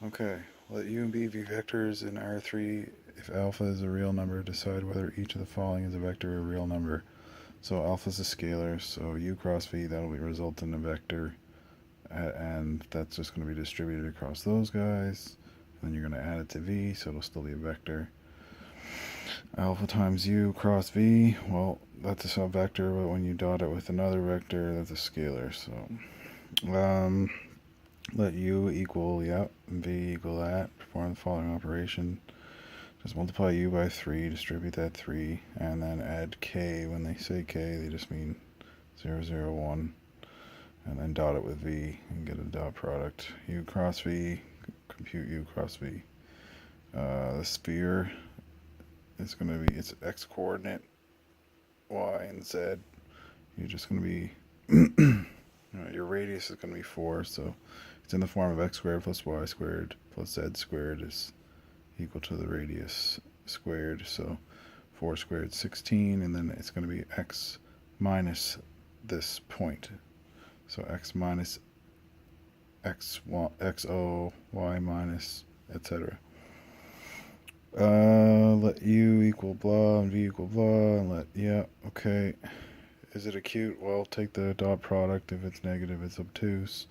Okay, let U and B be vectors in R3. If alpha is a real number, decide whether each of the following is a vector or a real number. So alpha is a scalar, so U cross V, that'll result in a vector, and that's just going to be distributed across those guys. And then you're going to add it to V, so it'll still be a vector. Alpha times U cross V, well, that's a subvector, but when you dot it with another vector, that's a scalar. So let U equal, yep, V equal that. Perform the following operation. Just multiply U by 3, distribute that 3, and then add K. When they say K, they just mean 0, 0, 1. And then dot it with V and get a dot product. U cross V, compute U cross V. The sphere is going to be its x coordinate, y and z. You're just going to be, your radius is going to be 4, so it's in the form of x squared plus y squared plus z squared is equal to the radius squared. So 4 squared 16, and then it's going to be x minus this point. So x minus xo, y minus, etc. Let U equal blah and V equal blah, and let, yeah, okay. Is it acute? Well, take the dot product. If it's negative, it's obtuse.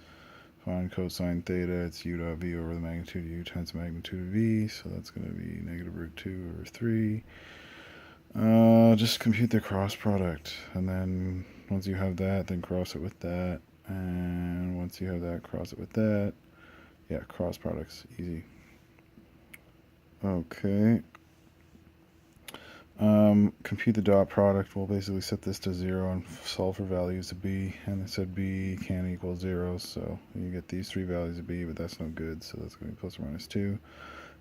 Find cosine theta, it's U dot V over the magnitude of U times the magnitude of V, so that's going to be negative root 2 over 3. Just compute the cross product, and then once you have that, then cross it with that, and once you have that, cross it with that. Yeah, cross products, easy. Okay. Compute the dot product. We'll basically set this to 0 and solve for values of B. And it said B can't equal 0, so you get these 3 values of B, but that's no good, so that's going to be plus or minus 2.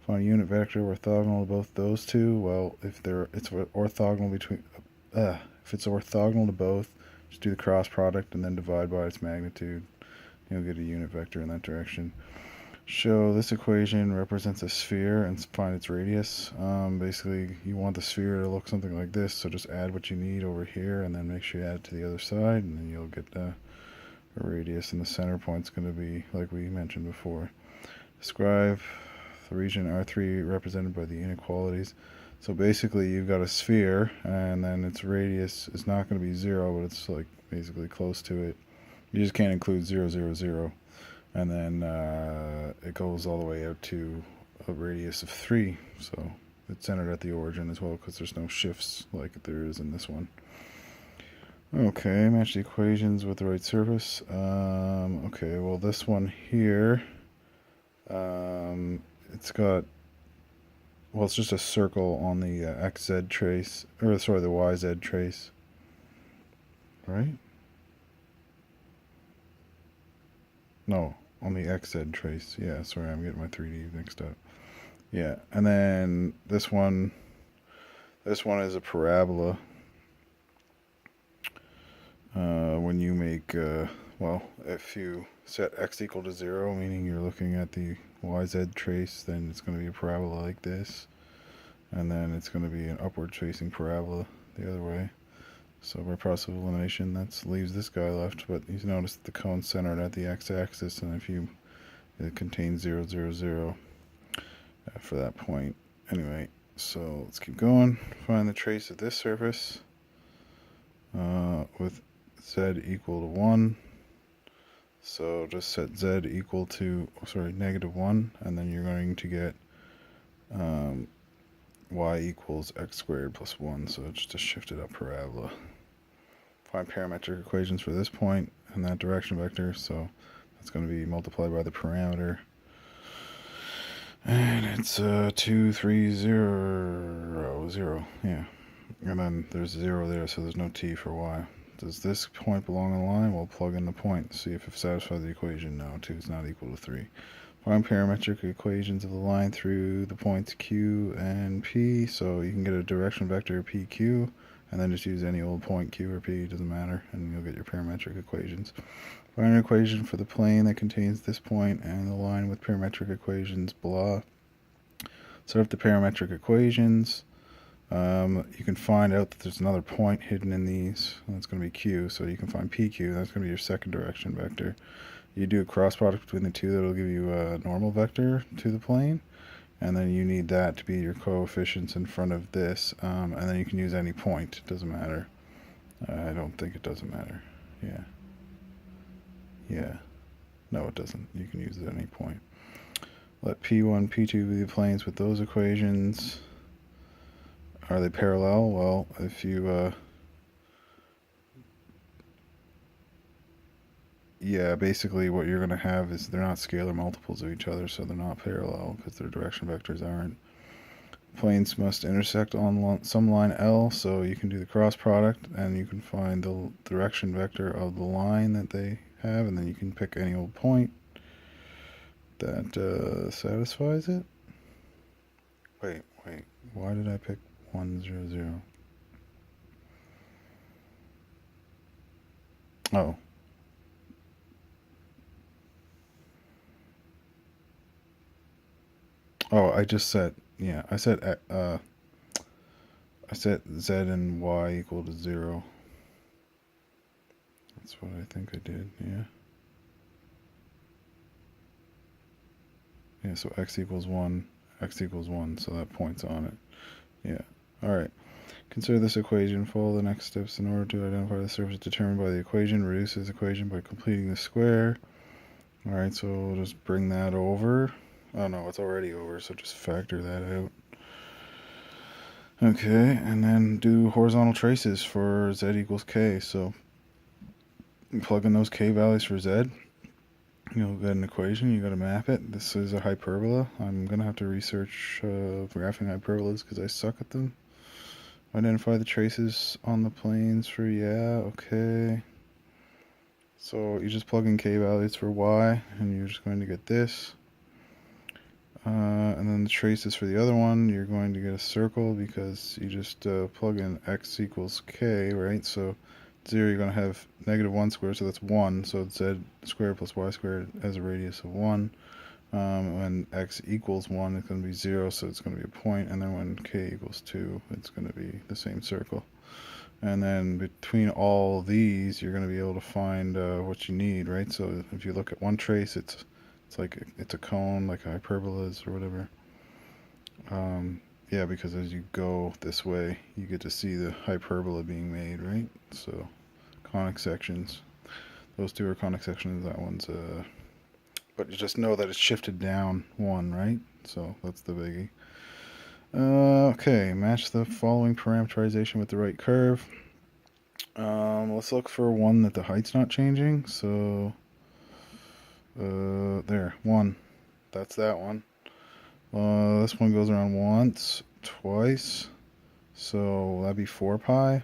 Find a unit vector orthogonal to both those two. Well, if it's orthogonal between, if it's orthogonal to both, just do the cross product and then divide by its magnitude. You'll get a unit vector in that direction. Show this equation represents a sphere and find its radius. Basically, you want the sphere to look something like this, so just add what you need over here and then make sure you add it to the other side, and then you'll get a radius, and the center point's going to be like we mentioned before. Describe the region R3 represented by the inequalities. So basically, you've got a sphere, and then its radius is not going to be 0, but it's like basically close to it. You just can't include 0, 0, 0. And then it goes all the way out to a radius of 3, so it's centered at the origin as well, because there's no shifts like there is in this one. Okay, match the equations with the right surface. Okay, well this one here, it's got, well, it's just a circle on the xz trace, or sorry, the yz trace, right? No, on the xz trace. Yeah, sorry, I'm getting my 3D mixed up. Yeah, and then this one is a parabola. When you make, well, if you set x equal to 0, meaning you're looking at the yz trace, then it's going to be a parabola like this. And then it's going to be an upward facing parabola the other way. So by process of elimination, that leaves this guy left, but you notice that the cone's centered at the x-axis, and it contains 0, 0, 0 for that point. Anyway, so let's keep going. Find the trace of this surface with z equal to 1. So just set z equal to, negative 1, and then you're going to get y equals x squared plus 1, so it's just a shifted up parabola. Find parametric equations for this point and that direction vector, so that's going to be multiplied by the parameter. And it's 2, 3, 0, 0, yeah. And then there's 0 there, so there's no t for y. Does this point belong on the line? We'll plug in the point, see if it satisfies the equation. No, 2 is not equal to 3. Find parametric equations of the line through the points Q and P, so you can get a direction vector PQ, and then just use any old point Q or P, doesn't matter, and you'll get your parametric equations. Find an equation for the plane that contains this point and the line with parametric equations, blah. Set up the parametric equations. You can find out that there's another point hidden in these, and that's going to be Q, so you can find PQ, that's going to be your second direction vector. You do a cross product between the two, that'll give you a normal vector to the plane, and then you need that to be your coefficients in front of this, and then you can use any point. It doesn't matter. I don't think it doesn't matter. Yeah. Yeah. No, it doesn't. You can use it at any point. Let P1, P2 be the planes with those equations. Are they parallel? Well, if you, yeah, basically what you're going to have is they're not scalar multiples of each other, so they're not parallel because their direction vectors aren't. Planes must intersect on some line L, so you can do the cross product and you can find the direction vector of the line that they have, and then you can pick any old point that satisfies it. Wait, why did I pick 1, 0, 0? Oh. Oh, I just said, yeah, I said Z and Y equal to 0. That's what I think I did, yeah. Yeah, so X equals 1, X equals 1, so that point's on it. Yeah, alright. Consider this equation. Follow the next steps in order to identify the surface determined by the equation. Reduce this equation by completing the square. Alright, so we'll just bring that over. Oh no, it's already over, so just factor that out. Okay, and then do horizontal traces for z equals k. So plug in those k values for z. You'll get an equation. You got to map it. This is a hyperbola. I'm gonna have to research graphing hyperbolas because I suck at them. Identify the traces on the planes for, yeah, okay. So you just plug in k values for y, and you're just going to get this. And then the traces for the other one, you're going to get a circle because you just plug in x equals k, right? So 0, you're going to have negative 1 squared, so that's 1. So it's z squared plus y squared has a radius of 1. When x equals 1, it's going to be 0, so it's going to be a point. And then when k equals 2, it's going to be the same circle. And then between all these, you're going to be able to find what you need, right? So if you look at one trace, it's like it's a cone, like a hyperbola is or whatever. Yeah, because as you go this way, you get to see the hyperbola being made, right? So conic sections. Those two are conic sections. That one's but you just know that it's shifted down 1, right? So that's the biggie. Okay, match the following parameterization with the right curve. Let's look for one that the height's not changing. So, there, 1. That's that one. This one goes around once, twice. So that'd be 4 pi.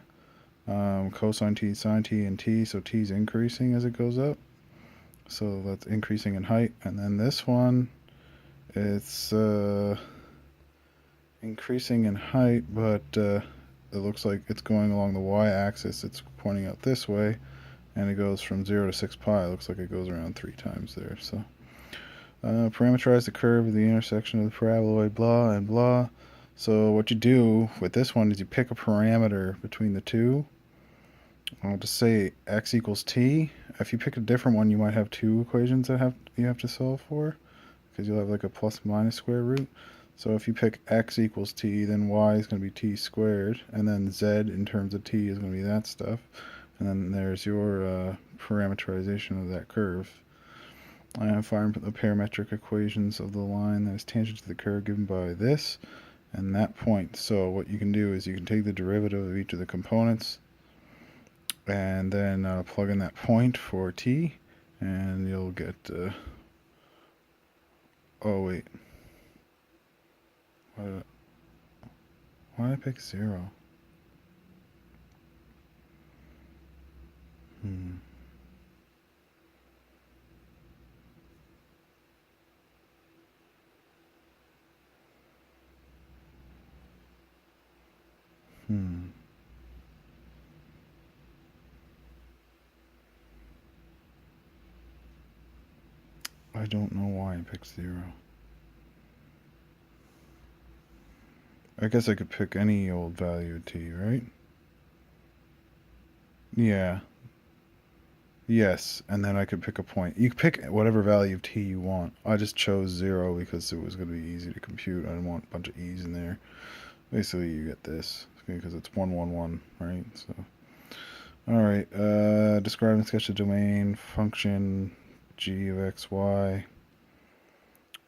Cosine t, sine t, and t. So t's increasing as it goes up. So that's increasing in height. And then this one, it's increasing in height, but it looks like it's going along the y-axis. It's pointing out this way, and it goes from 0 to 6 pi. It looks like it goes around 3 times there. So parameterize the curve of the intersection of the paraboloid, blah and blah. So what you do with this one is you pick a parameter between the two. I'll just say x equals t. If you pick a different one, you might have two equations that you have to solve for, because you'll have like a plus minus square root. So if you pick x equals t, then y is going to be t squared, and then z in terms of t is going to be that stuff. And then there's your parameterization of that curve. Find the parametric equations of the line that is tangent to the curve given by this and that point. So what you can do is you can take the derivative of each of the components and then plug in that point for t, and you'll get oh wait, why did I pick 0? Hmm. I don't know why I picked 0. I guess I could pick any old value of t, right? Yeah. Yes, and then I could pick a point. You can pick whatever value of t you want. I just chose 0 because it was going to be easy to compute. I didn't want a bunch of e's in there. Basically, you get this because it's 1, 1, 1, right? So, all right. Describe and sketch the domain function g of x, y.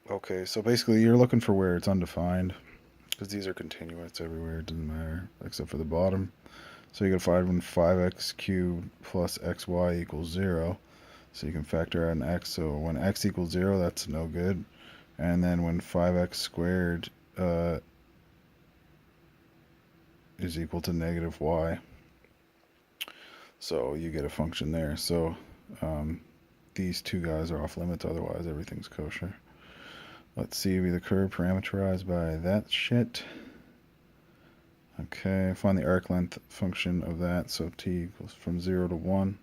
Okay, so basically, you're looking for where it's undefined because these are continuous everywhere. It doesn't matter except for the bottom. So you can find when 5x cubed plus xy equals 0. So you can factor out an x. So when x equals 0, that's no good. And then when 5x squared is equal to negative y, so you get a function there. So these two guys are off limits, otherwise everything's kosher. Let's see, be the curve parameterized by that shit. Okay, find the arc length function of that. So t equals from 0 to 1.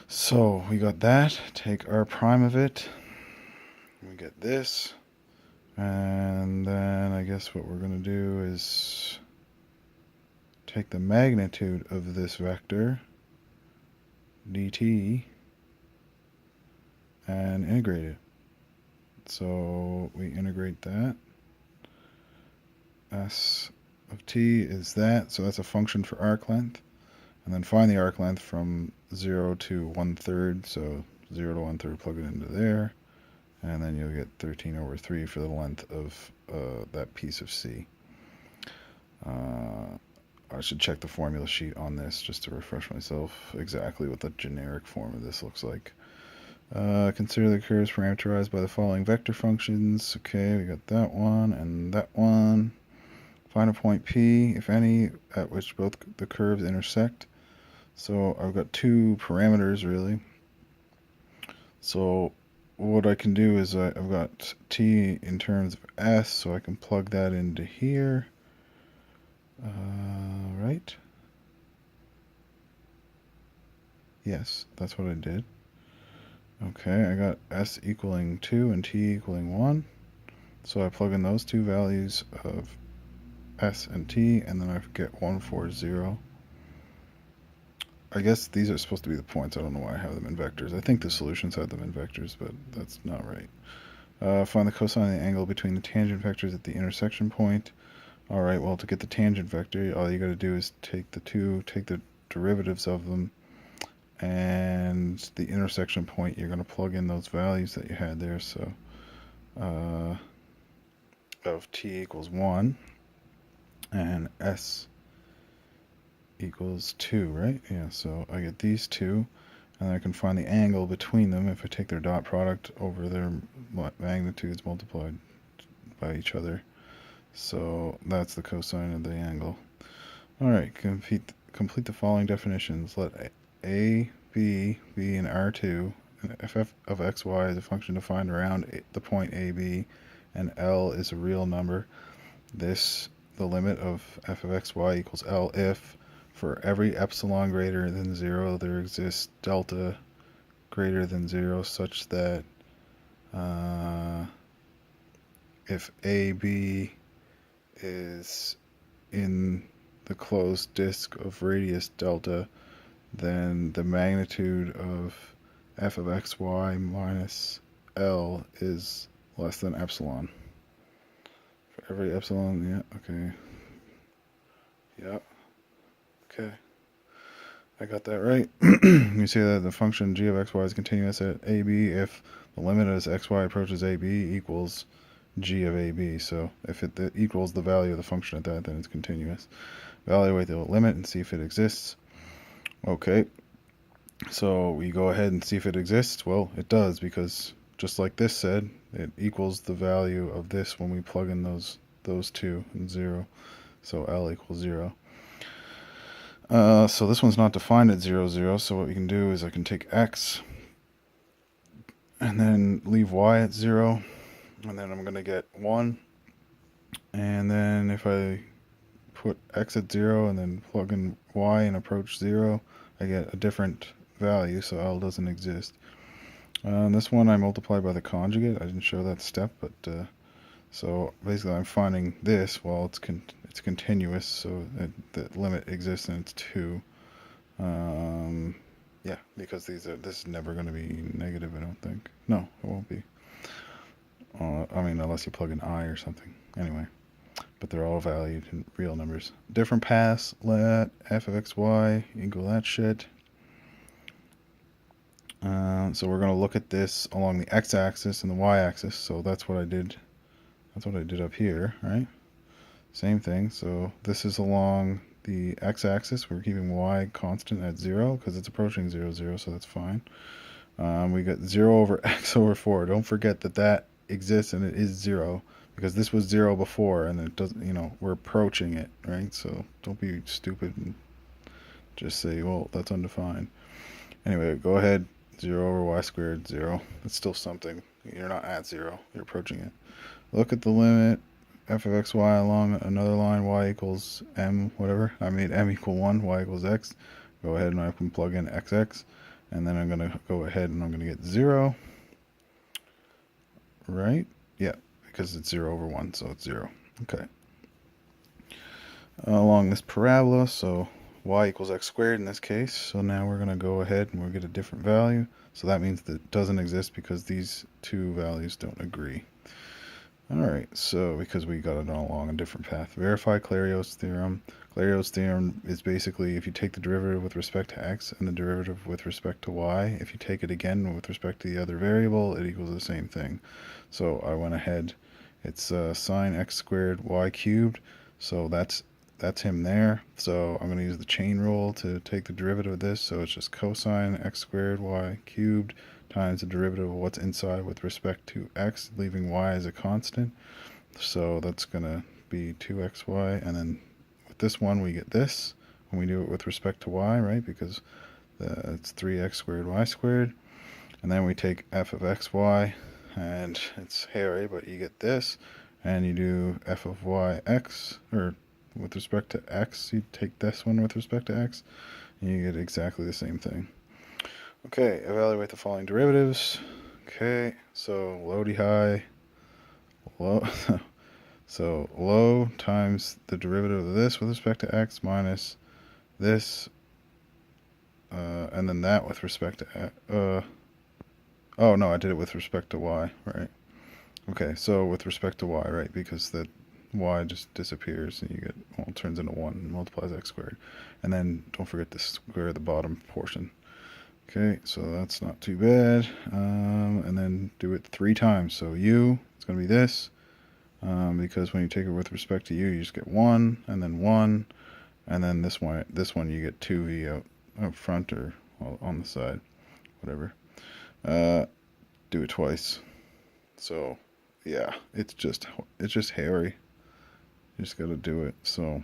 So we got that. Take r prime of it. We get this. And then I guess what we're going to do is take the magnitude of this vector, dt, and integrate it. So we integrate that. S of t is that. So that's a function for arc length. And then find the arc length from 0 to 1/3. So 0 to 1/3, plug it into there. And then you'll get 13/3 for the length of that piece of C. I should check the formula sheet on this just to refresh myself exactly what the generic form of this looks like. Consider the curves parameterized by the following vector functions. Okay, we got that one and that one. Find a point P, if any, at which both the curves intersect. So I've got two parameters really. So what I can do is I've got t in terms of s, so I can plug that into here. Right? Yes, that's what I did. Okay, I got s equaling 2 and t equaling 1. So I plug in those two values of s and t, and then I get 140. I guess these are supposed to be the points. I don't know why I have them in vectors. I think the solutions have them in vectors, but that's not right. Find the cosine of the angle between the tangent vectors at the intersection point. Alright, well, to get the tangent vector, all you got to do is take the derivatives of them, and the intersection point, you're going to plug in those values that you had there. So of t equals 1 and s equals 2, right? Yeah, so I get these two, and I can find the angle between them if I take their dot product over their magnitudes multiplied by each other. So that's the cosine of the angle. Alright, complete the following definitions. Let a, b be in R2, and f of xy is a function defined around the point AB, and L is a real number. The limit of f of xy equals L if, for every epsilon greater than 0, there exists delta greater than 0, such that if AB is in the closed disk of radius delta, then the magnitude of f of xy minus L is less than epsilon. For every epsilon, yeah, okay. Yep. Okay. I got that right. You see that the function g of xy is continuous at AB if the limit as xy approaches AB equals g of AB. So if it equals the value of the function at that, then it's continuous. Evaluate the limit and see if it exists. Okay. So we go ahead and see if it exists. Well, it does, because just like this said, it equals the value of this when we plug in those two and 0. So L equals 0. So this one's not defined at 0, 0. So what we can do is I can take x and then leave y at 0. And then I'm going to get 1. And then if I put x at 0 and then plug in y and approach 0, I get a different value, so L doesn't exist. This one I multiply by the conjugate. I didn't show that step, but so basically I'm finding this while it's continuous, so the limit exists and it's 2. Yeah, because this is never going to be negative, I don't think. No, it won't be. I mean, unless you plug in I or something. Anyway, but they're all valued in real numbers. Different paths, let f of xy equal that shit. So we're going to look at this along the x-axis and the y-axis. So that's what I did. That's what I did up here, right? Same thing. So this is along the x-axis. We're keeping y constant at 0 because it's approaching 0, 0, so that's fine. We got 0 over x over 4. Don't forget that that exists and it is 0 because this was 0 before and it doesn't, you know, we're approaching it, right? So don't be stupid and just say, well, that's undefined. Anyway, go ahead. 0 over y squared, 0. It's still something. You're not at 0. You're approaching it. Look at the limit f of xy along another line, y equals m, whatever. I made m equal 1, y equals x. Go ahead and I can plug in xx. And then I'm going to go ahead and I'm going to get 0. Right? Yeah, because it's 0 over 1, so it's 0. Okay. Along this parabola, so y equals x squared in this case. So now we're going to go ahead and we'll get a different value. So that means that it doesn't exist because these two values don't agree. Alright, so because we got it all along a different path. Verify Clarios theorem. Clarios theorem is basically if you take the derivative with respect to x and the derivative with respect to y, if you take it again with respect to the other variable, it equals the same thing. So I went ahead, it's sine x squared y cubed, so that's him there. So I'm going to use the chain rule to take the derivative of this, so it's just cosine x squared y cubed times the derivative of what's inside with respect to x, leaving y as a constant. So that's going to be 2xy, and then with this one we get this when we do it with respect to y, right? Because it's 3x squared y squared. And then we take f of xy, and it's hairy, but you get this, and you do f of yx, or with respect to x, you take this one with respect to x, and you get exactly the same thing. Okay, evaluate the following derivatives. Okay, so low d high, low, so low times the derivative of this with respect to x minus this, and then that with respect to, oh no, I did it with respect to y, right? Okay, so with respect to y, right, because the y just disappears and you get, well, it turns into 1 and multiplies x squared. And then don't forget to square the bottom portion. Okay, so that's not too bad. And then do it 3 times. So u, it's going to be this, because when you take it with respect to u, you just get 1, and then 1, and then this one you get 2v out front or on the side, whatever. Do it twice. So, yeah, it's just hairy. You just got to do it. So,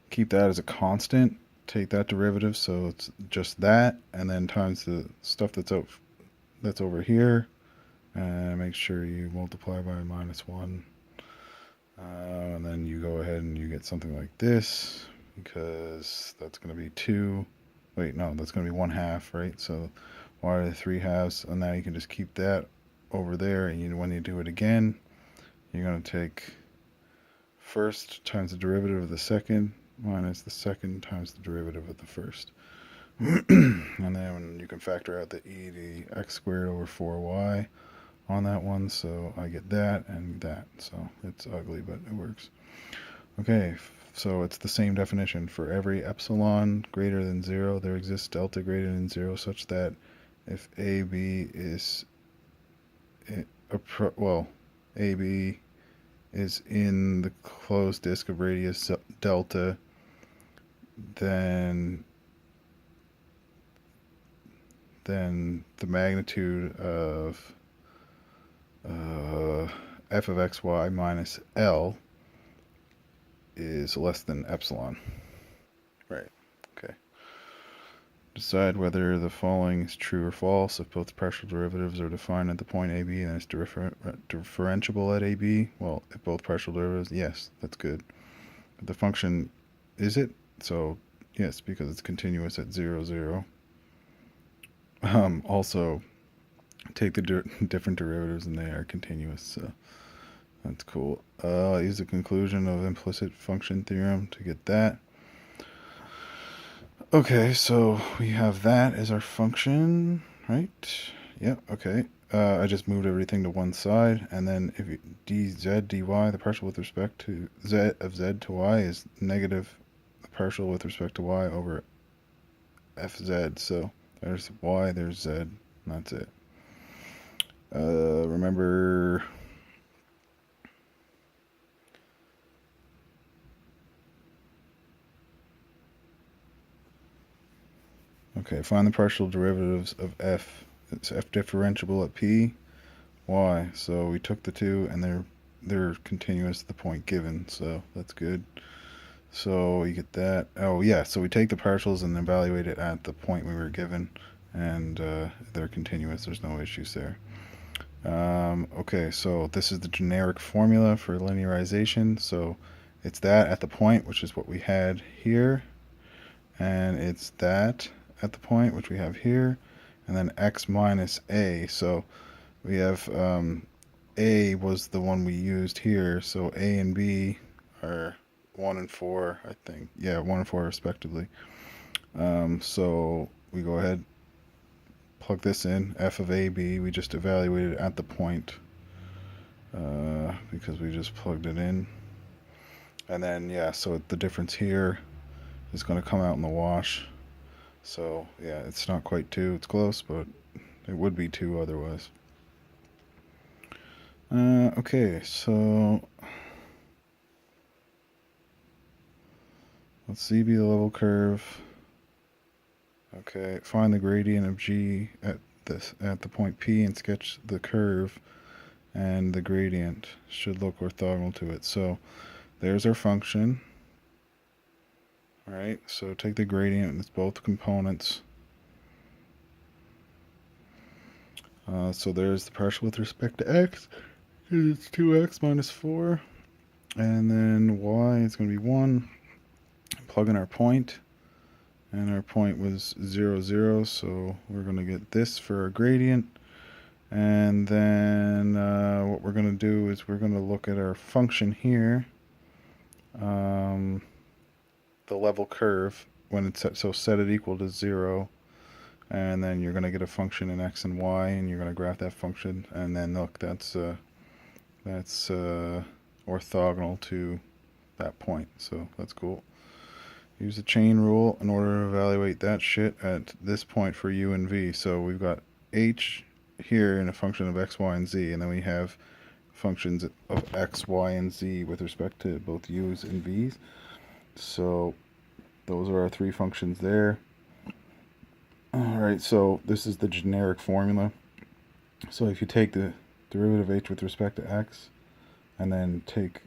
keep that as a constant. Take that derivative, so it's just that, and then times the stuff that's over here, and make sure you multiply by -1, and then you go ahead and you get something like this, because that's going to be 2, wait, no, that's going to be 1/2, right? So y to the 3/2, and now you can just keep that over there, and when you do it again, you're going to take first times the derivative of the second, minus the second times the derivative of the first. And then you can factor out the e to the x squared over 4y on that one, so I get that and that. So it's ugly, but it works. Okay, so it's the same definition. For every epsilon greater than 0, there exists delta greater than 0 such that if AB is, AB is in the closed disk of radius delta, then the magnitude of f of xy minus L is less than epsilon. Right, okay. Decide whether the following is true or false. If both partial derivatives are defined at the point AB, then it's differentiable at AB. Well, if both partial derivatives, yes, that's good. But the function, is it? So, yes, because it's continuous at 0, 0. Also, take the different derivatives and they are continuous, so that's cool. I'll use the conclusion of implicit function theorem to get that. Okay, so we have that as our function, right? Yep, okay. I just moved everything to one side, and then if you, dz dy, the partial with respect to z of z to y is negative the partial with respect to y over fz. So there's y, there's z, and that's it. Remember, okay, find the partial derivatives of f. It's f differentiable at p, y. So we took the two, and they're continuous to the point given, so that's good. So you get that. Oh yeah, so we take the partials and evaluate it at the point we were given, and they're continuous. There's no issues there. Okay, so this is the generic formula for linearization. So it's that at the point, which is what we had here, and it's that at the point, which we have here, and then x minus a. So we have a was the one we used here, so a and b are 1 and 4, I think. Yeah, 1 and 4 respectively. So we go ahead, plug this in, f of a, b. We just evaluated at the point because we just plugged it in. And then, yeah, so the difference here is going to come out in the wash. So, yeah, it's not quite 2. It's close, but it would be 2 otherwise. Okay, so let's see, be the level curve. Okay, find the gradient of g at the point P and sketch the curve, and the gradient should look orthogonal to it. So there's our function. All right, so take the gradient, it's both components. So there's the partial with respect to x, it's 2x minus 4, and then y is going to be 1. Plug in our point, and our point was 0, 0, so we're going to get this for our gradient. And then what we're going to do is we're going to look at our function here, the level curve, when it's set, so set it equal to 0, and then you're going to get a function in x and y, and you're going to graph that function, and then look, that's orthogonal to that point, so that's cool. Use the chain rule in order to evaluate that shit at this point for u and v. So we've got h here in a function of x, y, and z, and then we have functions of x, y, and z with respect to both u's and v's. So those are our 3 functions there. Alright, so this is the generic formula. So if you take the derivative of h with respect to x, and then take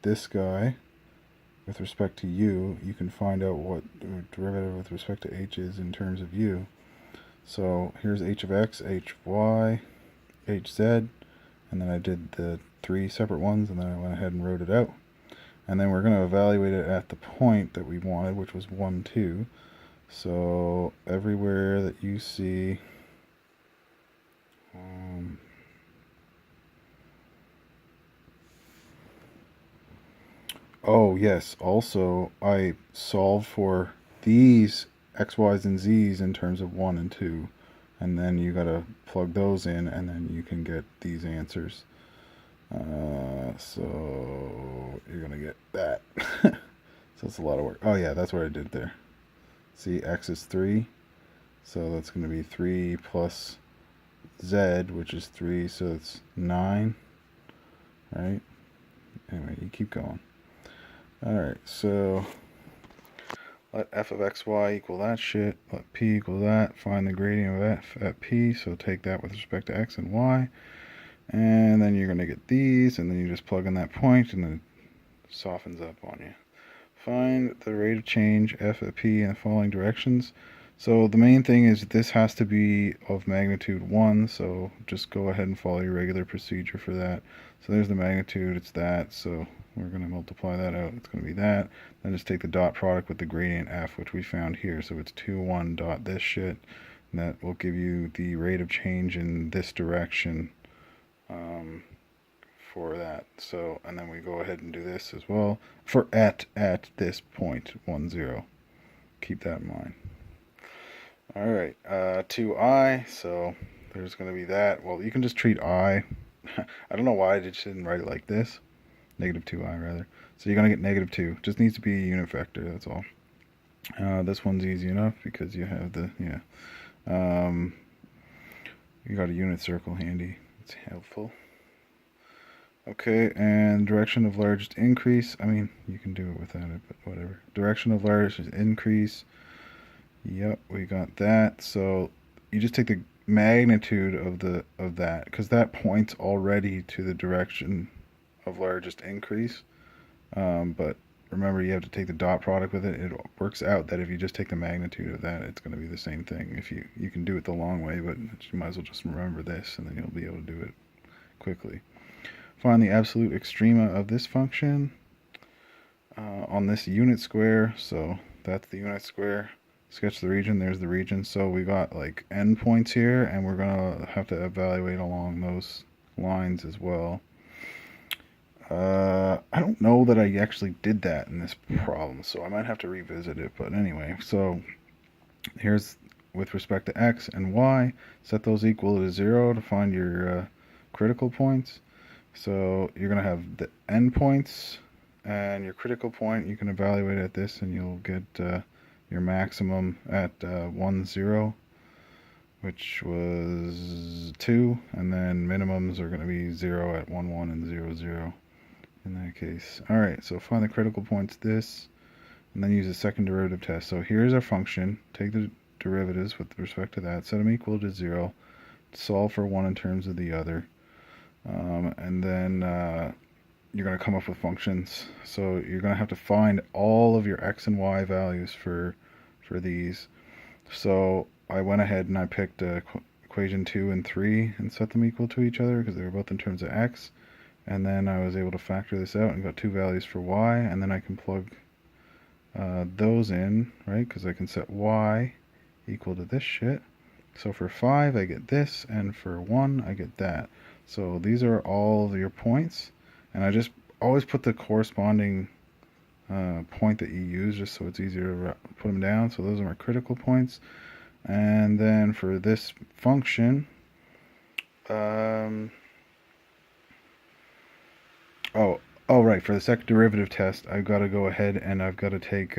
this guy with respect to u, you can find out what the derivative with respect to h is in terms of u. So here's h of x, h of y, h z, and then I did the 3 separate ones, and then I went ahead and wrote it out. And then we're going to evaluate it at the point that we wanted, which was 1, 2. So everywhere that you see oh yes, also I solved for these x, y's, and z's in terms of 1 and 2, and then you gotta plug those in, and then you can get these answers. So you're gonna get that. So it's a lot of work. Oh yeah, that's what I did there. See, x is 3, so that's going to be 3 plus z, which is 3, so it's 9, right? Anyway, you keep going. Alright, so let f of xy equal that shit, let p equal that, find the gradient of f at p, so take that with respect to x and y, and then you're going to get these, and then you just plug in that point, and then it softens up on you. Find the rate of change f at p in the following directions. So the main thing is this has to be of magnitude 1, so just go ahead and follow your regular procedure for that. So there's the magnitude, it's that, so we're going to multiply that out, it's going to be that. Then just take the dot product with the gradient f, which we found here, so it's 2, 1 dot this shit, and that will give you the rate of change in this direction for that. So, and then we go ahead and do this as well for at this point 1, 0. keep that in mind. Alright, 2i, so there's going to be that. Well, you can just treat I. I don't know why I just didn't write it like this. Negative 2i, rather. So you're going to get negative 2. Just needs to be a unit vector, that's all. This one's easy enough because you have the, you got a unit circle handy. It's helpful. Okay, and direction of largest increase. I mean, you can do it without it, but whatever. Direction of largest increase. Yep, we got that. So you just take the magnitude of that, because that points already to the direction of largest increase. But remember, you have to take the dot product with it. It works out that if you just take the magnitude of that, it's going to be the same thing. If you can do it the long way, but you might as well just remember this, and then you'll be able to do it quickly. Find the absolute extrema of this function on this unit square. So that's the unit square. Sketch the region. There's the region. So we got like endpoints here, and we're gonna have to evaluate along those lines as well. I don't know that I actually did that in this problem, so I might have to revisit it. But anyway, so here's with respect to x and y. Set those equal to 0 to find your critical points. So you're going to have the endpoints and your critical point. You can evaluate at this, and you'll get your maximum at 1, 0, which was 2, and then minimums are going to be 0 at 1, 1, and 0, 0 in that case. Alright, so find the critical points, this, and then use a second derivative test. So here's our function. Take the derivatives with respect to that, set them equal to 0, solve for one in terms of the other. And then you're going to come up with functions. So you're going to have to find all of your x and y values for these. So I went ahead and I picked equation 2 and 3 and set them equal to each other because they were both in terms of x. And then I was able to factor this out and got two values for y. And then I can plug those in, right? Because I can set y equal to this shit. So for 5 I get this, and for 1 I get that. So these are all of your points, and I just always put the corresponding point that you use just so it's easier to put them down. So those are my critical points. And then for this function, right, for the second derivative test, I've got to go ahead and I've got to take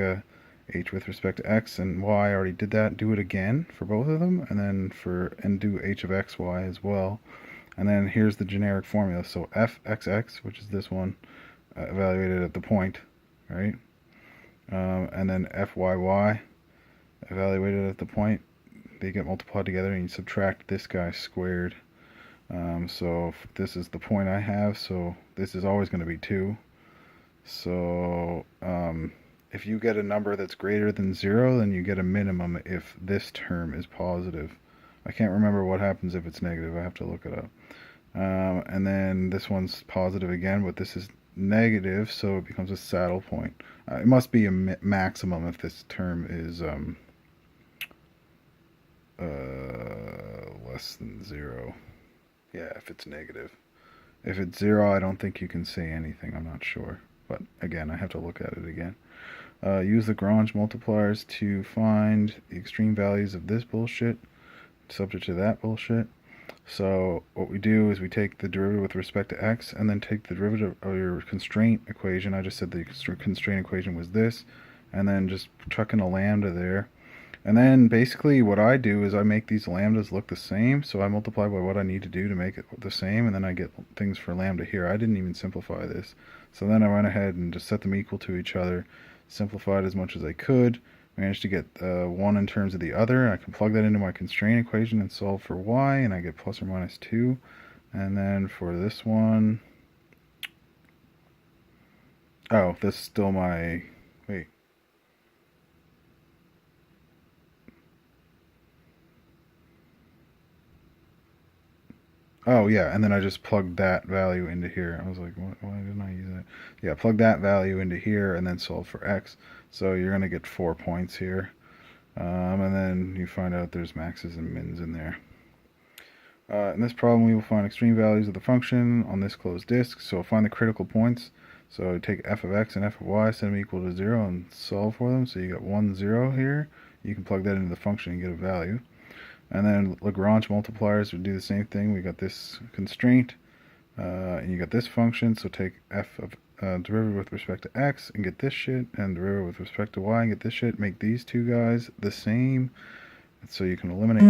h with respect to x and y. I already did that. Do it again for both of them, and then do h of x, y as well. And then here's the generic formula. So fxx, which is this one, evaluated at the point, right? And then fyy, evaluated at the point. They get multiplied together, and you subtract this guy squared. So this is the point I have, so this is always going to be 2. So if you get a number that's greater than 0, then you get a minimum if this term is positive. I can't remember what happens if it's negative. I have to look it up. And then this one's positive again, but this is negative, so it becomes a saddle point. It must be a maximum if this term is less than 0. Yeah, if it's negative. If it's 0, I don't think you can say anything. I'm not sure. But again, I have to look at it again. Use the Lagrange multipliers to find the extreme values of this bullshit, subject to that bullshit. So what we do is we take the derivative with respect to x, and then take the derivative of your constraint equation. I just said the constraint equation was this, and then just chuck in a lambda there. And then basically what I do is I make these lambdas look the same, so I multiply by what I need to do to make it the same, and then I get things for lambda here. I didn't even simplify this. So then I went ahead and just set them equal to each other, simplified as much as I could, managed to get one in terms of the other. I can plug that into my constraint equation and solve for y, and I get plus or minus 2. And then for this one, oh, this is still my, wait. Oh yeah, and then I just plugged that value into here. I was like, why didn't I use that? Yeah, plug that value into here and then solve for x. So you're going to get 4 points here. And then you find out there's maxes and mins in there. In this problem, we will find extreme values of the function on this closed disk. So find the critical points. So take f of x and f of y, set them equal to 0, and solve for them. So you got 1, 0 here. You can plug that into the function and get a value. And then Lagrange multipliers would do the same thing. We got this constraint, and you got this function. So take f of derivative with respect to x and get this shit, and derivative with respect to y and get this shit. Make these two guys the same, so you can eliminate